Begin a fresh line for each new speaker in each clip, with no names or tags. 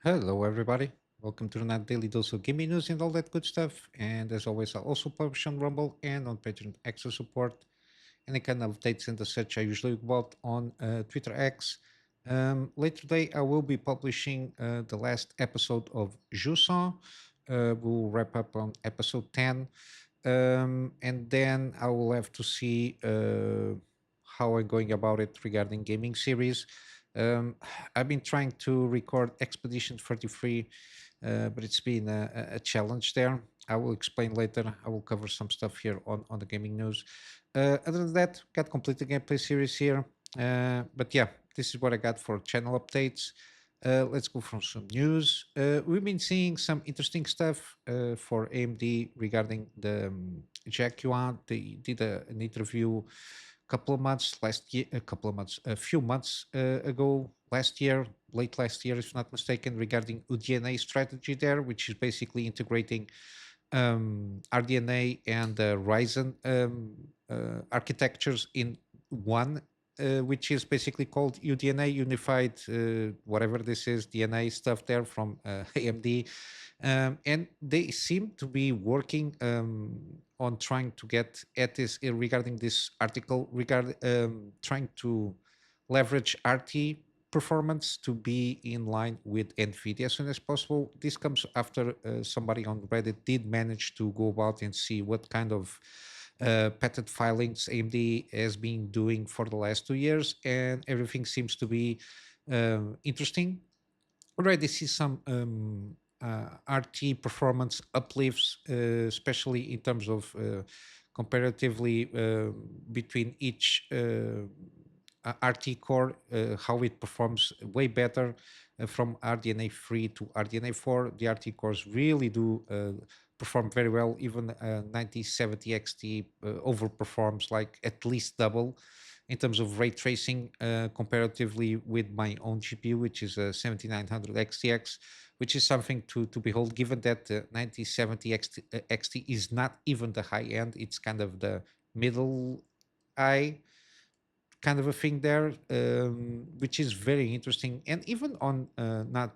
Hello, everybody. Welcome to the Daily Dose of Gaming News and all that good stuff. And as always, I'll also publish on Rumble and on Patreon Extra support. Any kind of updates and the such I usually go about on Twitter X. Later today, I will be publishing the last episode of Jusant. We'll wrap up on episode 10. And then I will have to see how I'm going about it regarding gaming series. Um, I've been trying to record Expedition 33, but it's been a challenge there. I will explain later. I will cover some stuff here on the gaming news. Other than that, got completed gameplay series here. But yeah, this is what I got for channel updates. Let's go from some news. We've been seeing some interesting stuff for AMD regarding the Jack Yuan. They did an interview couple of months last year, a few months ago, last year, late last year, if not mistaken, regarding UDNA strategy there, which is basically integrating RDNA and Ryzen architectures in one, which is basically called UDNA, Unified, whatever this is, DNA stuff there from AMD. And they seem to be working on trying to get at this regarding this article, trying to leverage RT performance to be in line with NVIDIA as soon as possible. This comes after somebody on Reddit did manage to go about and see what kind of patent filings AMD has been doing for the last 2 years, and everything seems to be interesting. Already see some RT performance uplifts, especially in terms of comparatively between each RT core, how it performs way better from RDNA 3 to RDNA 4. The RT cores really do perform very well. Even 9070 XT overperforms like at least double in terms of ray tracing comparatively with my own GPU, which is a 7900 XTX, which is something to behold, given that 9070 XT is not even the high end, it's kind of the middle eye kind of a thing there, which is very interesting. And even on not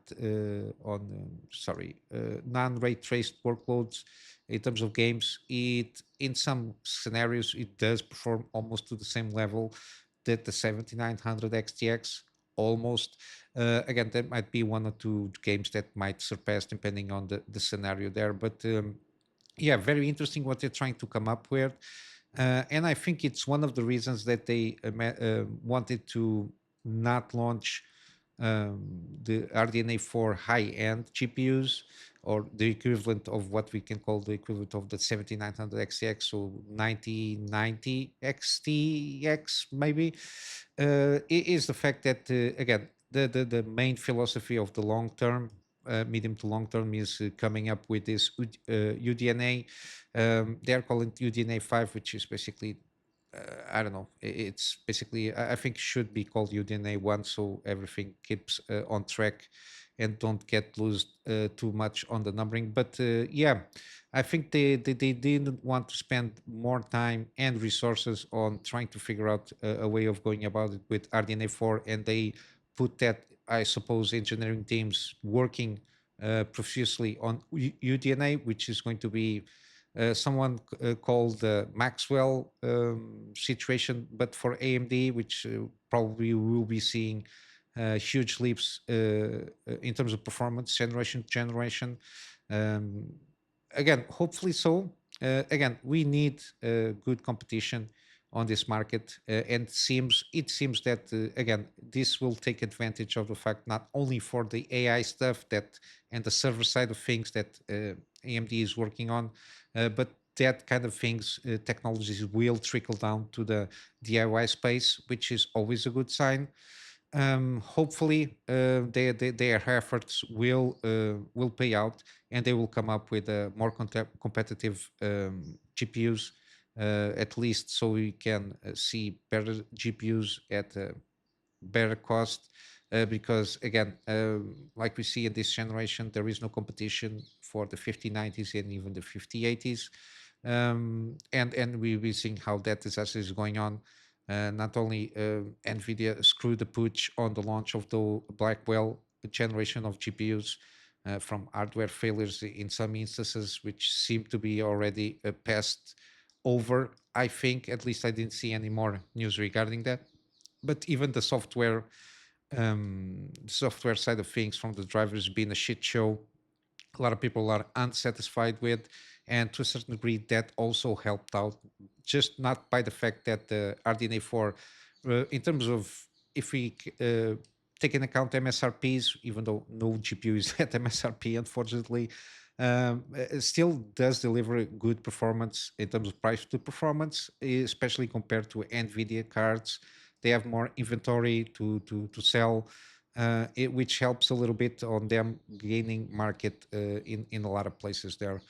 on sorry non-ray traced workloads, in terms of games, it in some scenarios it does perform almost to the same level that the 7900 XTX. Almost. Again, there might be one or two games that might surpass depending on the scenario there, but yeah, very interesting what they're trying to come up with. And I think it's one of the reasons that they wanted to not launch the RDNA for high-end GPUs, or the equivalent of what we can call the equivalent of the 7900 XTX, so 9090 XTX maybe, is the fact that, again, the main philosophy of the long term, medium to long term, is coming up with this UDNA. They're calling it UDNA 5, which is basically, I don't know, it's basically, I think, should be called UDNA 1, so everything keeps on track and don't get lost too much on the numbering. But yeah, I think they didn't want to spend more time and resources on trying to figure out a way of going about it with RDNA 4, and they put that, I suppose, engineering teams working profusely on UDNA, which is going to be someone called Maxwell situation, but for AMD, which probably will be seeing huge leaps in terms of performance generation to generation. Um, Again, hopefully so. Again, we need good competition on this market, and it seems that again this will take advantage of the fact not only for the AI stuff that and the server side of things that AMD is working on, but that kind of things, technologies will trickle down to the DIY space, which is always a good sign. Hopefully, their efforts will pay out, and they will come up with more competitive GPUs, at least so we can see better GPUs at a better cost. Because again, like we see in this generation, there is no competition for the 5090s and even the 5080s, and we'll be seeing how that disaster is going on. Not only NVIDIA screwed the pooch on the launch of the Blackwell generation of GPUs from hardware failures in some instances, which seem to be already passed over. I think, at least I didn't see any more news regarding that. But even the software side of things from the drivers being a shit show, a lot of people are unsatisfied with, and to a certain degree that also helped out, just not by the fact that the RDNA 4 in terms of, if we take into account MSRPs, even though no GPU is at MSRP unfortunately, it still does deliver good performance in terms of price to performance, especially compared to NVIDIA cards. They have more inventory to sell, which helps a little bit on them gaining market in a lot of places there.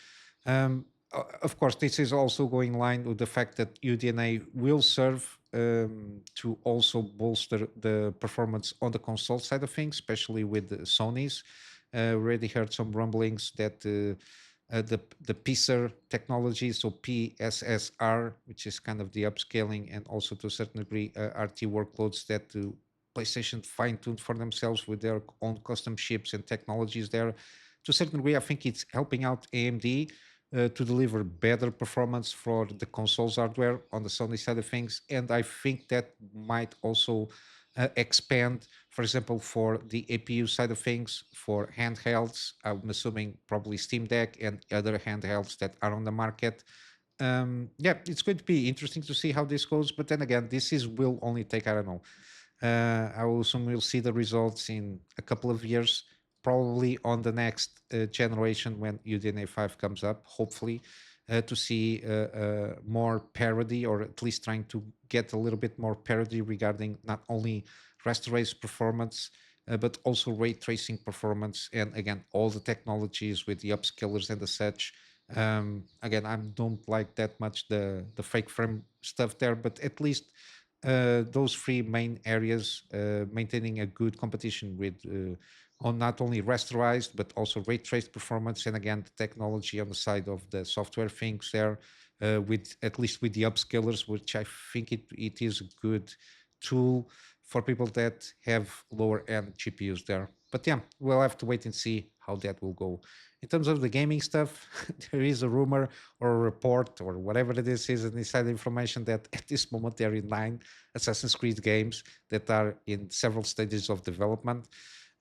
Of course, this is also going in line with the fact that UDNA will serve to also bolster the performance on the console side of things, especially with the Sony's. Already heard some rumblings that the PSR technology, so PSSR, which is kind of the upscaling and also to a certain degree RT workloads that PlayStation fine-tuned for themselves with their own custom chips and technologies there. To a certain degree, I think it's helping out AMD to deliver better performance for the consoles hardware on the Sony side of things, and I think that might also expand, for example, for the APU side of things for handhelds. I'm assuming probably Steam Deck and other handhelds that are on the market. Yeah, it's going to be interesting to see how this goes. But then again, this is will only take, I don't know. I will assume we'll see the results in a couple of years, probably on the next generation when UDNA 5 comes up, hopefully, to see more parity, or at least trying to get a little bit more parity regarding not only rasterized performance, but also ray tracing performance. And again, all the technologies with the upscalers and the such. Again, I don't like that much the fake frame stuff there, but at least those three main areas, maintaining a good competition with on not only rasterized but also ray traced performance, and again the technology on the side of the software things there, with at least with the upscalers, which I think it is a good tool for people that have lower end GPUs there. But yeah, we'll have to wait and see how that will go. In terms of the gaming stuff, there is a rumor or a report or whatever it is an inside information that at this moment there are 9 Assassin's Creed games that are in several stages of development.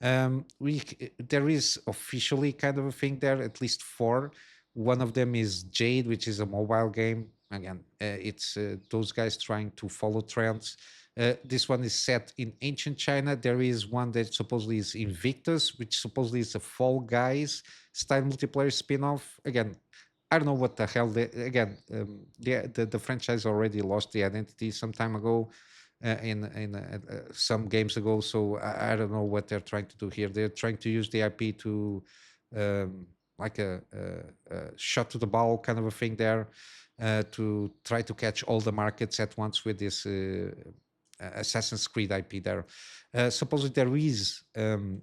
There is officially kind of a thing there, at least 4. One of them is Jade, which is a mobile game. Again, it's those guys trying to follow trends. This one is set in ancient China. There is one that supposedly is Invictus, which supposedly is a Fall Guys style multiplayer spin-off. Again, I don't know what the hell. The franchise already lost the identity some time ago, in some games ago. So I don't know what they're trying to do here. They're trying to use the IP to like a shot to the ball kind of a thing there, to try to catch all the markets at once with this Assassin's Creed IP there. Supposedly there is an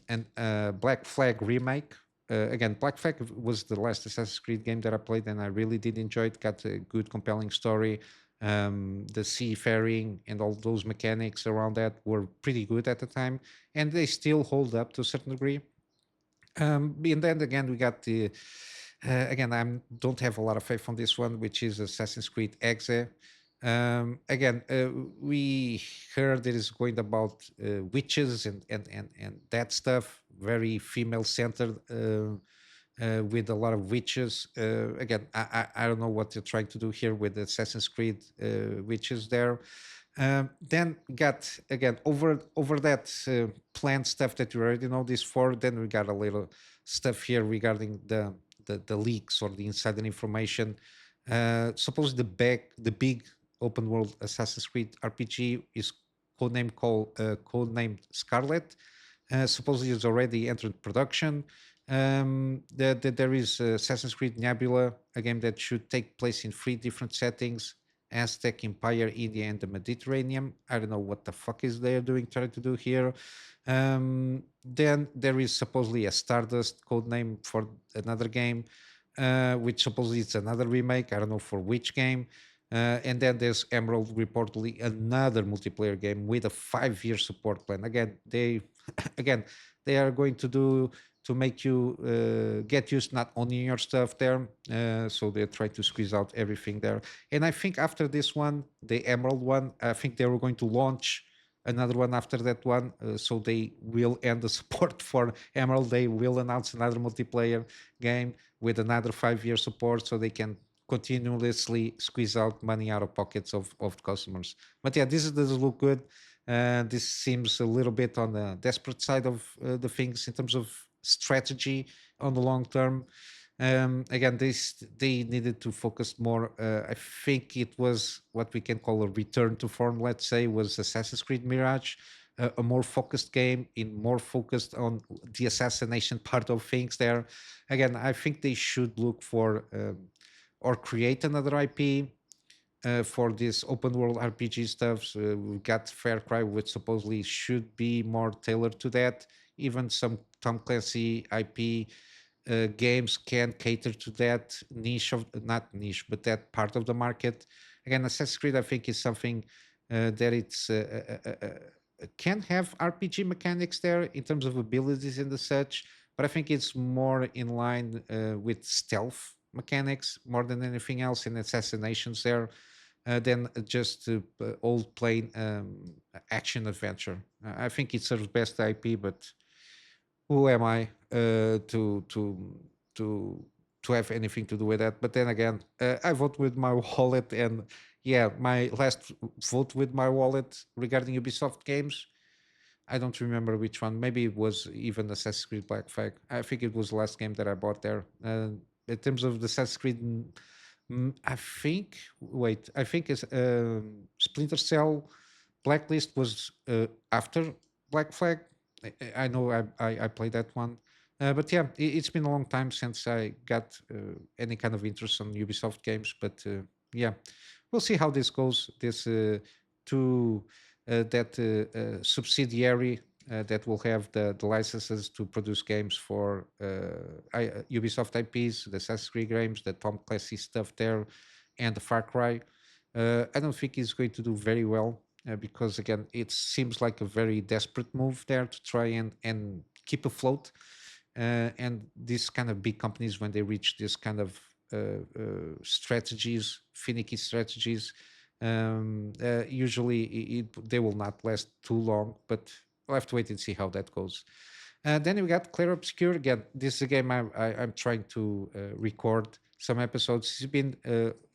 Black Flag remake. Again, Black Flag was the last Assassin's Creed game that I played, and I really did enjoy it. Got a good, compelling story. The seafaring and all those mechanics around that were pretty good at the time, and they still hold up to a certain degree. And then again, we got the again, I don't have a lot of faith on this one, which is Assassin's Creed Exe. Again, we heard it is going about witches and that stuff, very female centered, with a lot of witches. Again, I don't know what they're trying to do here with Assassin's Creed witches there. Then got again over that planned stuff that you already know this for. Then we got a little stuff here regarding the leaks or the insider information. Suppose the big open world Assassin's Creed RPG is codenamed Scarlet. Supposedly it's already entered production. There is Assassin's Creed Nebula, a game that should take place in 3 different settings: Aztec, Empire, India, and the Mediterranean. I don't know what the fuck is they're trying to do here. Then there is supposedly a Stardust code name for another game, which supposedly it's another remake. I don't know for which game. And then there's Emerald, reportedly another multiplayer game with a 5-year support plan. Again, they again they are going to do to make you get used not only your stuff there. So they try to squeeze out everything there. And I think after this one, the Emerald one, I think they were going to launch another one after that one. So they will end the support for Emerald. They will announce another multiplayer game with another 5-year support, so they can continuously squeeze out money out of pockets of customers. But yeah, this does look good. This seems a little bit on the desperate side of the things in terms of strategy on the long term. Again, they needed to focus more. I think it was what we can call a return to form. Let's say was Assassin's Creed Mirage, a more focused game, in more focused on the assassination part of things. There, again, I think they should look for or create another IP for this open world RPG stuff. So we've got Far Cry, which supposedly should be more tailored to that. Even some Tom Clancy IP games can cater to that niche of not niche, but that part of the market. Again, Assassin's Creed, I think, is something that it's can have RPG mechanics there in terms of abilities and the such, but I think it's more in line with stealth mechanics more than anything else in assassinations there than just old plain action adventure. I think it serves best IP, but who am I to to have anything to do with that? But then again, I vote with my wallet, and yeah, my last vote with my wallet regarding Ubisoft games. I don't remember which one. Maybe it was even Assassin's Creed Black Flag. I think it was the last game that I bought there. In terms of the Assassin's Creed, I think. Wait, I think it's Splinter Cell Blacklist was after Black Flag. I know I played that one, but yeah, it's been a long time since I got any kind of interest on Ubisoft games. But yeah, we'll see how this goes. This to that subsidiary that will have the licenses to produce games for Ubisoft IPs, the Assassin's Creed games, the Tom Clancy stuff there, and the Far Cry. I don't think it's going to do very well because again, it seems like a very desperate move there to try and keep afloat. And these kind of big companies, when they reach this kind of strategies, finicky strategies, usually they will not last too long. But we'll have to wait and see how that goes. Then we got Clair Obscur again. This is a game I'm trying to record some episodes. It's been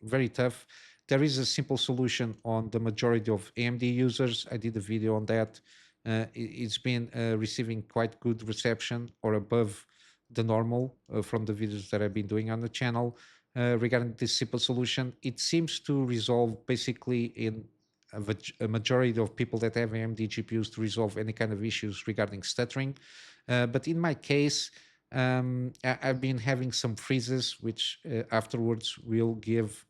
very tough. There is a simple solution on the majority of AMD users. I did a video on that. It's been receiving quite good reception or above the normal from the videos that I've been doing on the channel regarding this simple solution. It seems to resolve basically in a majority of people that have AMD GPUs to resolve any kind of issues regarding stuttering. But in my case, I've been having some freezes, which afterwards will give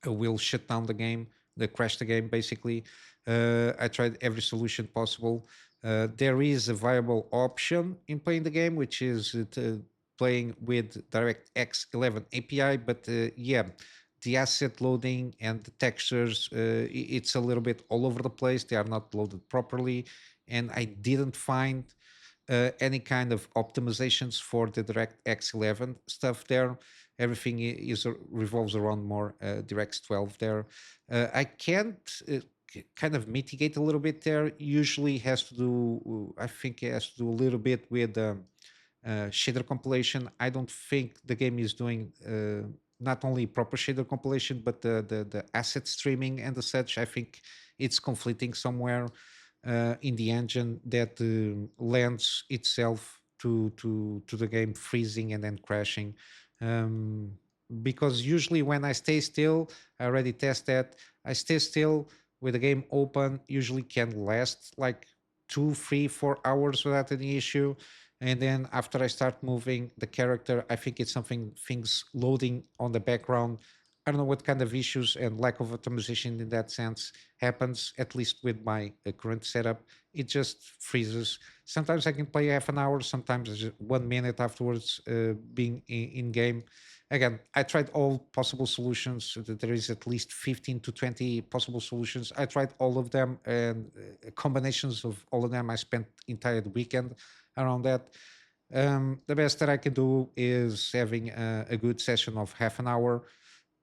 will shut down the game, the crash the game basically. I tried every solution possible. There is a viable option in playing the game, which is playing with DirectX 11 API, but yeah, the asset loading and the textures, it's a little bit all over the place. They are not loaded properly, and I didn't find any kind of optimizations for the DirectX 11 stuff there. Everything is revolves around more DirectX 12 there. I can't kind of mitigate a little bit there. Usually has to do, I think it has to do a little bit with shader compilation. I don't think the game is doing not only proper shader compilation, but the asset streaming and the such. I think it's conflicting somewhere in the engine that lends itself to the game freezing and then crashing. Um, because usually when I stay still, I already test that. I stay still with the game open, usually can last like 2, 3, 4 hours without any issue. And then after I start moving the character, I think it's something things loading on the background. I don't know what kind of issues and lack of optimization in that sense happens, at least with my current setup. It just freezes. Sometimes I can play half an hour, sometimes it's just 1 minute afterwards being in game. again, I tried all possible solutions. There is at least 15 to 20 possible solutions. I tried all of them, and combinations of all of them. I spent entire weekend around that. The best that I can do is having a good session of half an hour.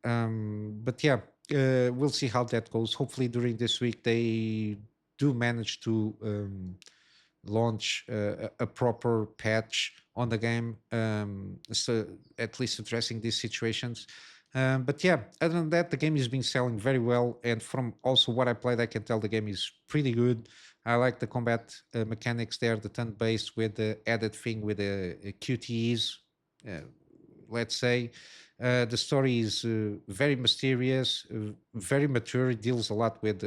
But yeah, we'll see how that goes. Hopefully, during this week, they do manage to launch a proper patch on the game, so at least addressing these situations. But yeah, other than that, the game has been selling very well, and from also what I played, I can tell the game is pretty good. I like the combat mechanics there, the turn-based with the added thing with the QTEs. Uh, let's say the story is very mysterious, very mature. It deals a lot with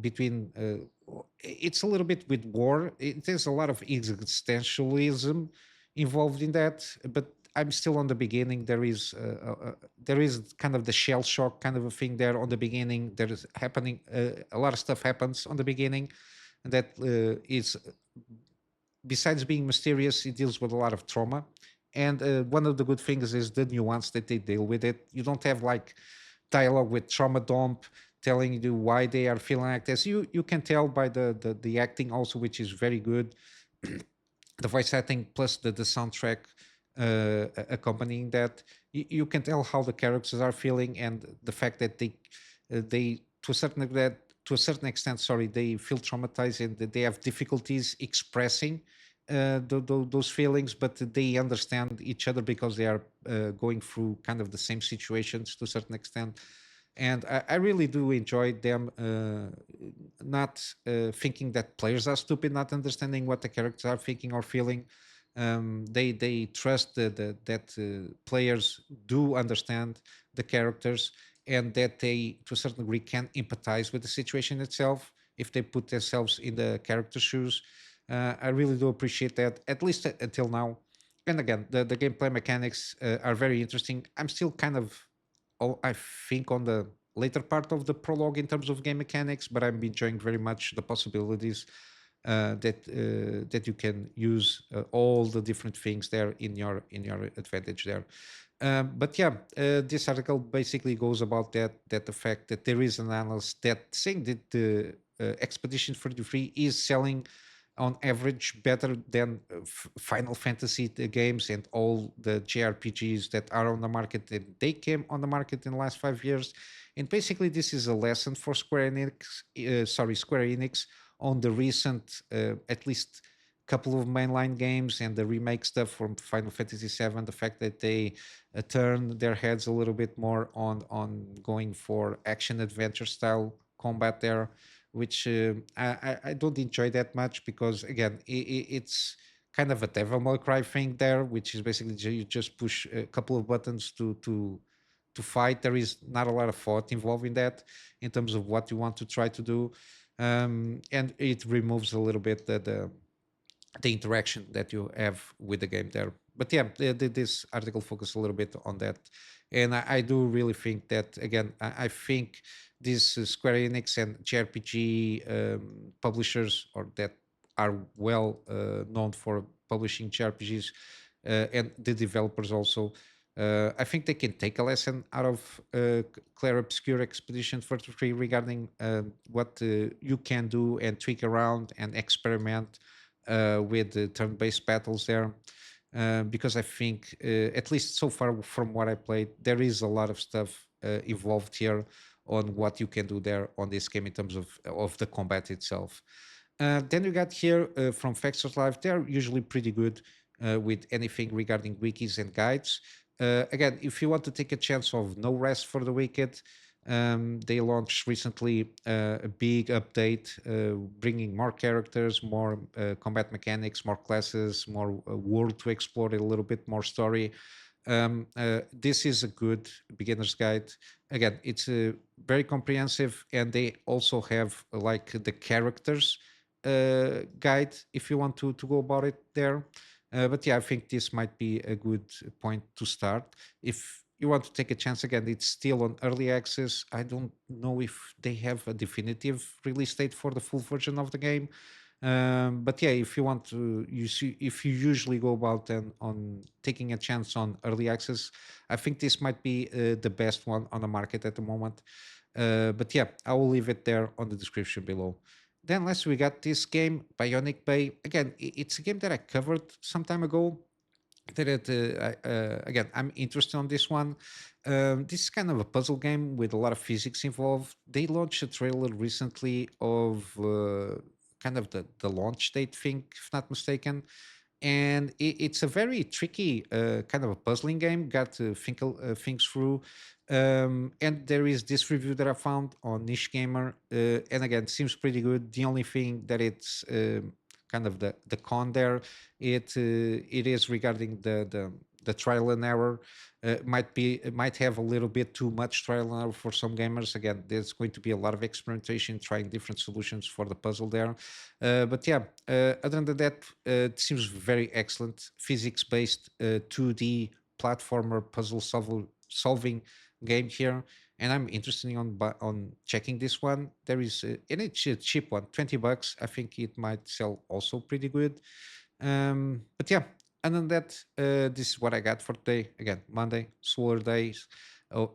between it's a little bit with war. There's a lot of existentialism involved in that, but I'm still on the beginning. There is kind of the shell shock kind of a thing there on the beginning. There is happening a lot of stuff happens on the beginning that is, besides being mysterious, it deals with a lot of trauma. And one of the good things is the nuance that they deal with it. You don't have like dialogue with trauma dump telling you why they are feeling like this. You can tell by the acting also, which is very good. The voice acting plus the soundtrack accompanying that. You can tell how the characters are feeling, and the fact that they to a certain extent, sorry, they feel traumatized and that they have difficulties expressing those feelings, but they understand each other because they are going through kind of the same situations to a certain extent. And I really do enjoy them not thinking that players are stupid, not understanding what the characters are thinking or feeling. They trust that players do understand the characters, and that they, to a certain degree, can empathize with the situation itself if they put themselves in the character shoes. I really do appreciate that, at least until now. And again, the gameplay mechanics are very interesting. I'm still kind of, I think, on the later part of the prologue in terms of game mechanics, but I'm enjoying very much the possibilities that you can use all the different things there in your advantage there. But yeah, this article basically goes about that the fact that there is an analyst that saying that the Expedition 33 is selling on average better than Final Fantasy games and all the JRPGs that are on the market, and they came on the market in the last 5 years. And basically, this is a lesson for Square Enix on the recent, at least couple of mainline games and the remake stuff from Final Fantasy VII. The fact that they turn their heads a little bit more on going for action adventure style combat there, which I don't enjoy that much, because again, it's kind of a Devil May Cry thing there, which is basically you just push a couple of buttons to fight. There is not a lot of thought involved in that in terms of what you want to try to do, and it removes a little bit the interaction that you have with the game there. But yeah, this article focused a little bit on that, and I do really think that, again, I think these Square Enix and JRPG publishers, or that are well known for publishing JRPGs, and the developers also. I think they can take a lesson out of Clair Obscur Expedition 43 regarding what you can do and tweak around and experiment with the turn-based battles there, because I think, at least so far from what I played, there is a lot of stuff involved here on what you can do there on this game in terms of the combat itself. Then you got here from Factors Live. They're usually pretty good with anything regarding wikis and guides. Again, if you want to take a chance of no rest for the wicked, they launched recently a big update, bringing more characters, more combat mechanics, more classes, more world to explore, a little bit more story. This is a good beginner's guide. Again, it's very comprehensive, and they also have like the characters guide if you want to go about it there. But yeah, I think this might be a good point to start. If you want to take a chance, again, it's still on early access. I don't know if they have a definitive release date for the full version of the game. But yeah, if you want to, you see, if you usually go about and on taking a chance on early access, I think this might be the best one on the market at the moment. But yeah, I will leave it there on the description below. Then last we got this game, Bionic Bay. Again, it's a game that I covered some time ago. That again, I'm interested on this one. This is kind of a puzzle game with a lot of physics involved. They launched a trailer recently of kind of the launch date thing, if not mistaken, and it's a very tricky kind of a puzzling game. Got to think things through. And there is this review that I found on Niche Gamer, and again, seems pretty good. The only thing that it's kind of the con there, it is regarding the trial and error. It might have a little bit too much trial and error for some gamers. Again, there's going to be a lot of experimentation, trying different solutions for the puzzle there. But yeah, other than that, it seems very excellent. Physics based 2D platformer puzzle solving game here. And I'm interested on checking this one. There is and it's a cheap one, $20. I think it might sell also pretty good. But yeah, other than that, this is what I got for today. Again, Monday, slower days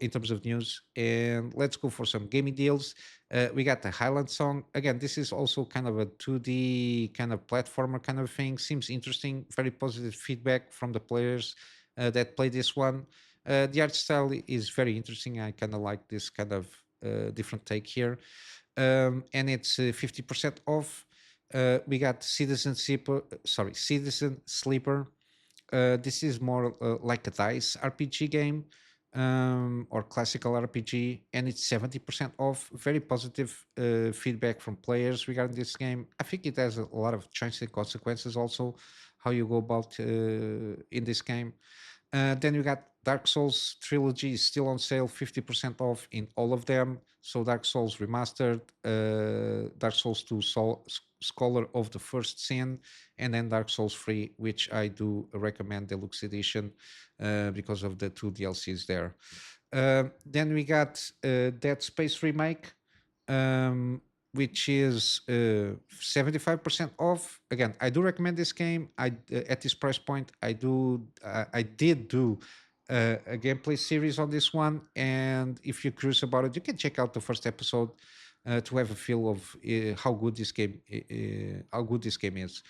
in terms of news. And let's go for some gaming deals. We got the Highland Song. Again, this is also kind of a 2D kind of platformer kind of thing. Seems interesting. Very positive feedback from the players that play this one. The art style is very interesting. I kind of like this kind of different take here. And it's 50% off. We got Citizen Sleeper. This is more like a dice RPG game or classical RPG, and it's 70% off. Very positive feedback from players regarding this game. I think it has a lot of choice and consequences also, how you go about in this game. Then you got Dark Souls Trilogy is still on sale, 50% off in all of them. So Dark Souls Remastered, Dark Souls 2 Scholar of the First Sin, and then Dark Souls 3, which I do recommend Deluxe Edition because of the two DLCs there. Then we got Dead Space Remake, um, which is 75% off. Again, I do recommend this game. At this price point, I did do a gameplay series on this one, and if you're curious about it, you can check out the first episode to have a feel of how good this game is.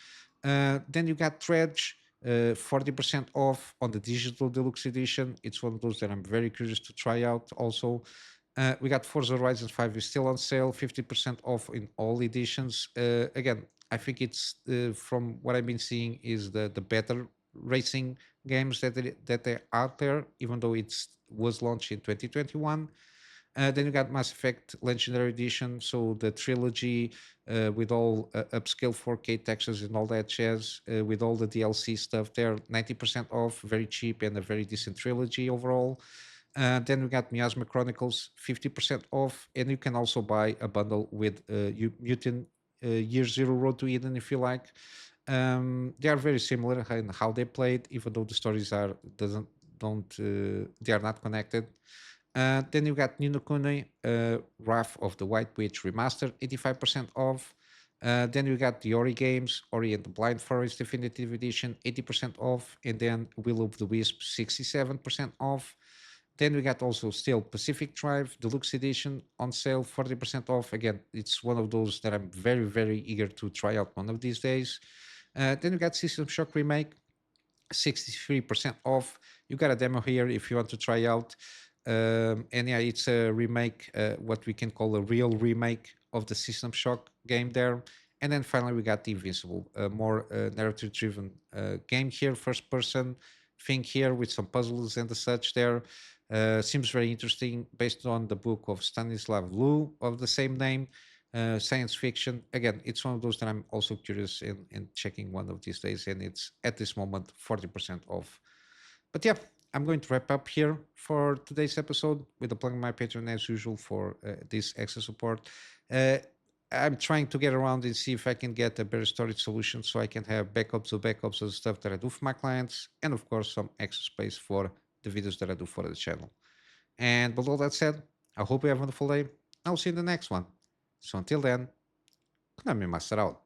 Then you got Dredge. 40% off on the digital deluxe edition. It's one of those that I'm very curious to try out also. We got Forza Horizon 5 is still on sale, 50% off in all editions. Again, I think it's from what I've been seeing is the better racing games that are out there, even though it's was launched in 2021. Then you got Mass Effect Legendary Edition, so the trilogy with all upscale 4K textures and all that jazz, with all the DLC stuff there, 90% off, very cheap and a very decent trilogy overall. Then we got Miasma Chronicles, 50% off, and you can also buy a bundle with Mutant Year Zero Road to Eden if you like. They are very similar in how they played, even though the stories are doesn't don't they are not connected. Then you got Ni no Kuni, Wrath of the White Witch Remastered, 85% off. Then you got the Ori games, Ori and the Blind Forest Definitive Edition, 80% off. And then Will of the Wisp, 67% off. Then we got also still Pacific Drive Deluxe Edition on sale, 40% off. Again, it's one of those that I'm very, very eager to try out one of these days. Then we got System Shock Remake, 63% off. You got a demo here if you want to try out. And yeah, it's a remake, what we can call a real remake of the System Shock game there. And then finally, we got the Invincible, a more narrative-driven game here, first-person thing here with some puzzles and the such there. Seems very interesting, based on the book of Stanislav Lu of the same name. Science fiction. Again, it's one of those that I'm also curious in checking one of these days, and it's at this moment 40% off. But yeah, I'm going to wrap up here for today's episode with a plug in my Patreon as usual for this extra support. Uh, I'm trying to get around and see if I can get a better storage solution so I can have backups of the stuff that I do for my clients, and of course some extra space for the videos that I do for the channel. And with all that said, I hope you have a wonderful day. I'll see you in the next one. So until then, Kunamy Master out.